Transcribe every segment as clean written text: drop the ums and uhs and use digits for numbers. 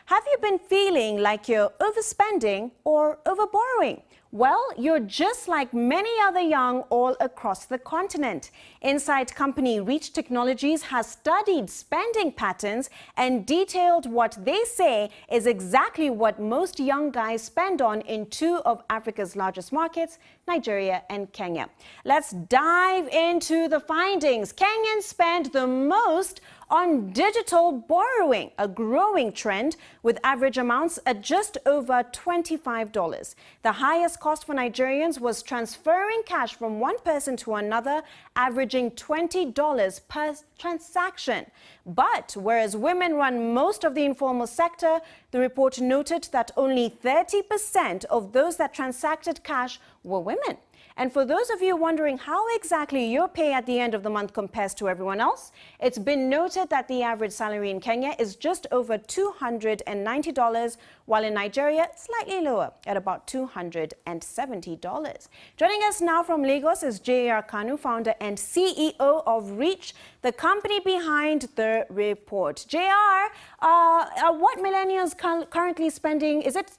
Have you been feeling like you're overspending or overborrowing? Well, you're just like many other young all across the continent. Inside company Reach Technologies has studied spending patterns and detailed what they say is exactly what most young guys spend on in two of Africa's largest markets, Nigeria and Kenya. Let's dive into the findings. Kenyans spend the most on digital borrowing, a growing trend with average amounts at just over $25. The highest cost for Nigerians was transferring cash from one person to another, averaging $20 per transaction. But whereas women run most of the informal sector, the report noted that only 30% of those that transacted cash were women. And for those of you wondering how exactly your pay at the end of the month compares to everyone else, it's been noted that the average salary in Kenya is just over $290, while in Nigeria, slightly lower at about $270. Joining us now from Lagos is J.R. Kanu, founder and CEO of Reach, the company behind the report. J.R., what millennials currently spending, is it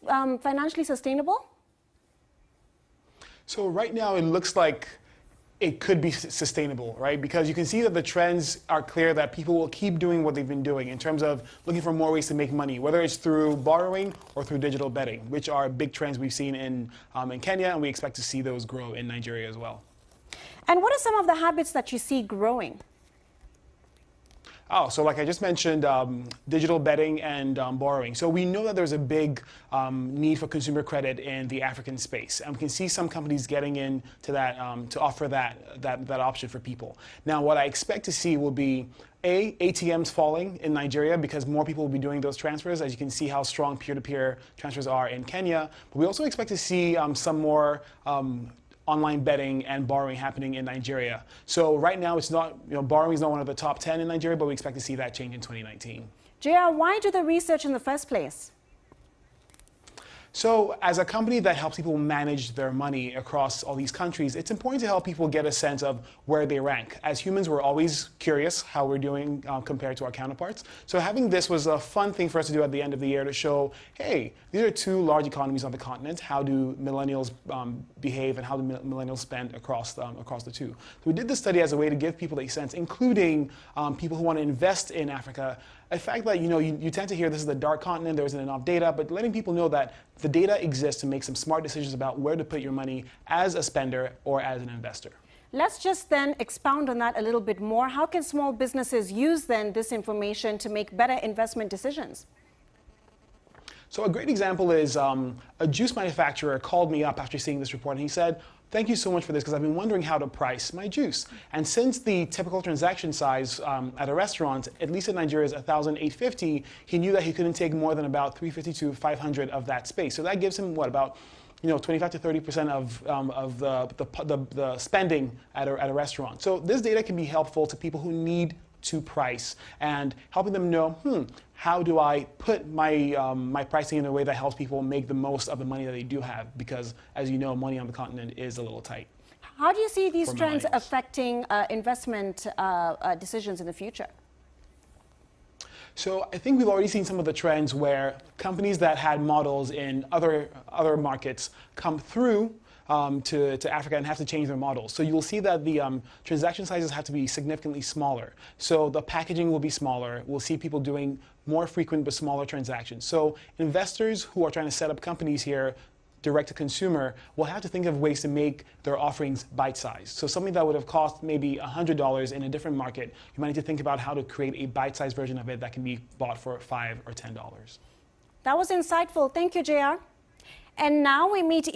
financially sustainable? So right now it looks like it could be sustainable, right? Because you can see that the trends are clear that people will keep doing what they've been doing in terms of looking for more ways to make money, whether it's through borrowing or through digital betting, which are big trends we've seen in Kenya, and we expect to see those grow in Nigeria as well. And what are some of the habits that you see growing? Oh, so like I just mentioned, digital betting and borrowing. So we know that there's a big need for consumer credit in the African space. And we can see some companies getting into that to offer that option for people. Now, what I expect to see will be ATMs falling in Nigeria because more people will be doing those transfers, as you can see how strong peer-to-peer transfers are in Kenya. But we also expect to see some more online betting and borrowing happening in Nigeria. So right now it's not, borrowing is not one of the top 10 in Nigeria, but we expect to see that change in 2019. JR, why do the research in the first place? So as a company that helps people manage their money across all these countries, it's important to help people get a sense of where they rank. As humans, we're always curious how we're doing compared to our counterparts. So having this was a fun thing for us to do at the end of the year to show, hey, these are two large economies on the continent. How do millennials behave and how do millennials spend across the two? So we did this study as a way to give people a sense, including people who want to invest in Africa, a fact that you tend to hear this is the dark continent, there isn't enough data, but letting people know that the data exists to make some smart decisions about where to put your money as a spender or as an investor. Let's just then expound on that a little bit more. How can small businesses use then this information to make better investment decisions? So a great example is a juice manufacturer called me up after seeing this report and he said, thank you so much for this because I've been wondering how to price my juice. And since the typical transaction size at a restaurant, at least in Nigeria, is $1,850, he knew that he couldn't take more than about $350 to $500 of that space. So that gives him what, about 25 to 30% of the spending at a restaurant. So this data can be helpful to people who need to price and helping them know, how do I put my pricing in a way that helps people make the most of the money that they do have? Because, as you know, money on the continent is a little tight. How do you see these trends affecting investment decisions in the future? So I think we've already seen some of the trends where companies that had models in other markets come through to Africa and have to change their models. So you'll see that the transaction sizes have to be significantly smaller. So the packaging will be smaller. We'll see people doing more frequent but smaller transactions. So investors who are trying to set up companies here direct to consumer will have to think of ways to make their offerings bite-sized. So something that would have cost maybe $100 in a different market, you might need to think about how to create a bite-sized version of it that can be bought for $5 or $10. That was insightful. Thank you, JR. And now we meet